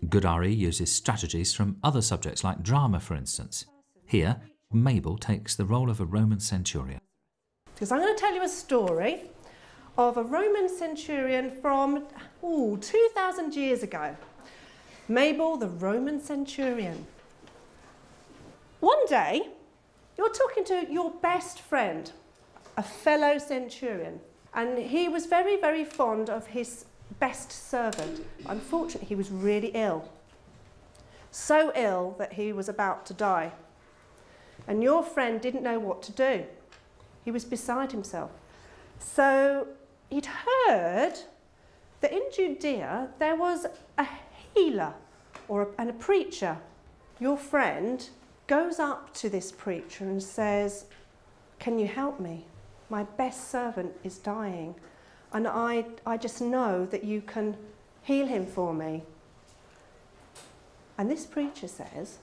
Goodari uses strategies from other subjects like drama, for instance. Here, Mabel takes the role of a Roman centurion. Because I'm going to tell you a story of a Roman centurion from 2,000 years ago. Mabel, the Roman centurion. One day, you're talking to your best friend, a fellow centurion, and he was very, very fond of his best servant. Unfortunately, he was really ill. So ill that he was about to die. And your friend didn't know what to do. He was beside himself. So he'd heard that in Judea there was a healer and a preacher. Your friend goes up to this preacher and says, "Can you help me? My best servant is dying, and I just know that you can heal him for me." And this preacher says,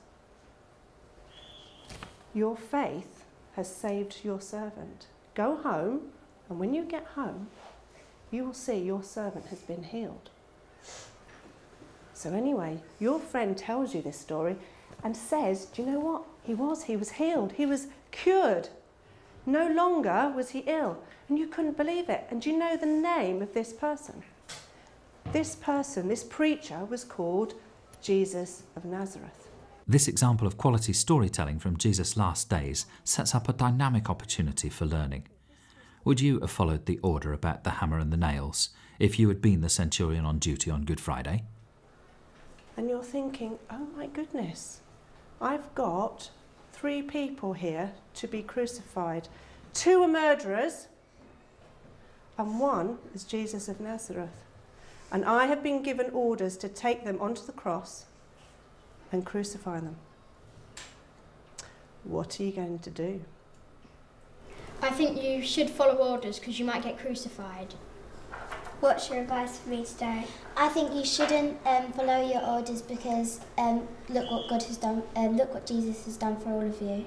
"Your faith has saved your servant. Go home, and when you get home, you will see your servant has been healed." So anyway, your friend tells you this story and says, do you know what? He was healed. He was cured. No longer was he ill. And you couldn't believe it. And do you know the name of this person? This person, this preacher, was called Jesus of Nazareth. This example of quality storytelling from Jesus' last days sets up a dynamic opportunity for learning. Would you have followed the order about the hammer and the nails if you had been the centurion on duty on Good Friday? And you're thinking, oh my goodness, I've got 3 people here to be crucified. 2 are murderers, and 1 is Jesus of Nazareth. And I have been given orders to take them onto the cross and crucify them. What are you going to do? I think you should follow orders because you might get crucified. What's your advice for me today? I think you shouldn't follow your orders because look what God has done. Look what Jesus has done for all of you.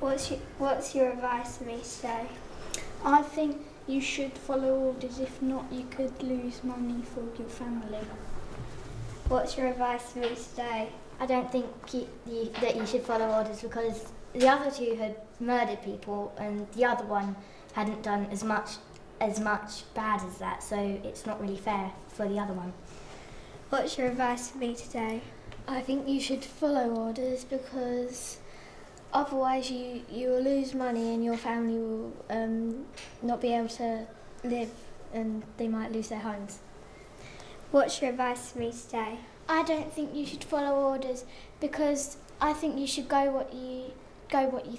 What's your advice for me today? I think you should follow orders. If not, you could lose money for your family. What's your advice for me today? I don't think that you should follow orders because the other 2 had murdered people and the other one hadn't done as much bad as that, so it's not really fair for the other one. What's your advice for me today? I think you should follow orders because otherwise you will lose money and your family will not be able to live and they might lose their homes. What's your advice for me today? I don't think you should follow orders because I think you should go by what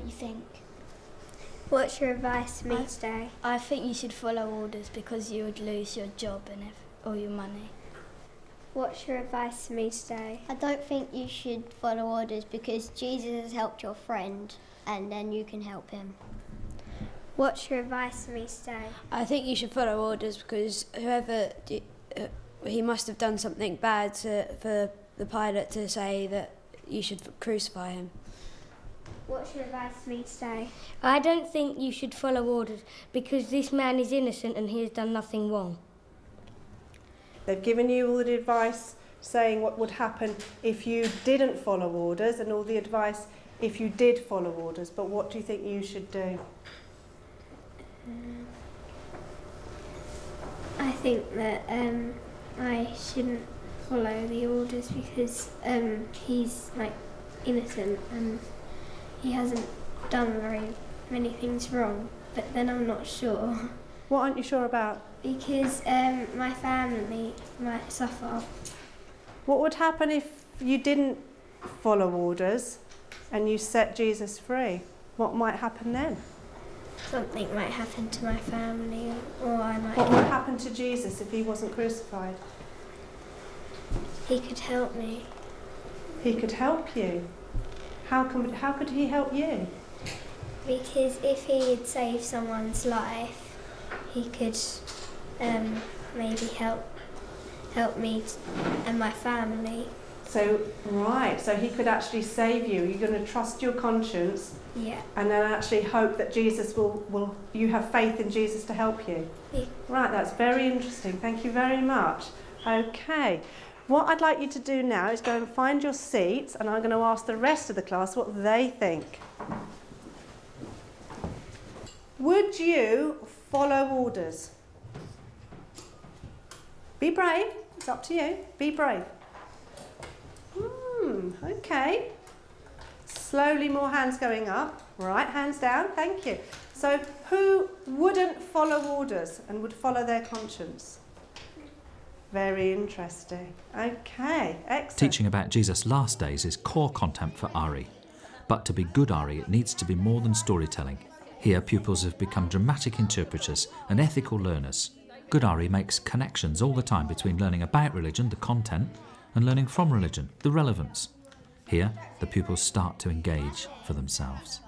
you think. What's your advice for me today? I think you should follow orders because you would lose your job and all your money. What's your advice for me today? I don't think you should follow orders because Jesus has helped your friend and then you can help him. What's your advice for me today? I think you should follow orders because he must have done something bad for the Pilate to say that you should crucify him. What's your advice for me today? I don't think you should follow orders because this man is innocent and he has done nothing wrong. They've given you all the advice saying what would happen if you didn't follow orders and all the advice if you did follow orders, but what do you think you should do? I think that I shouldn't follow the orders because he's innocent and he hasn't done very many things wrong, but then I'm not sure. What aren't you sure about? Because my family might suffer. What would happen if you didn't follow orders and you set Jesus free? What might happen then? Something might happen to my family, or I might... What would happen to Jesus if he wasn't crucified? He could help me. He could help you? How could he help you? Because if he had saved someone's life, he could maybe help me and my family. So, right, so he could actually save you. You're going to trust your conscience. Yeah. And then actually hope that Jesus you have faith in Jesus to help you. Yeah. Right, that's very interesting. Thank you very much. Okay. What I'd like you to do now is go and find your seats, and I'm going to ask the rest of the class what they think. Would you follow orders? Be brave. It's up to you. Be brave. Okay. Slowly more hands going up. Right, hands down. Thank you. So who wouldn't follow orders and would follow their conscience? Very interesting. Okay, excellent. Teaching about Jesus' last days is core content for RE. But to be good RE, it needs to be more than storytelling. Here, pupils have become dramatic interpreters and ethical learners. Good RE makes connections all the time between learning about religion, the content, and learning from religion, the relevance. Here, the pupils start to engage for themselves.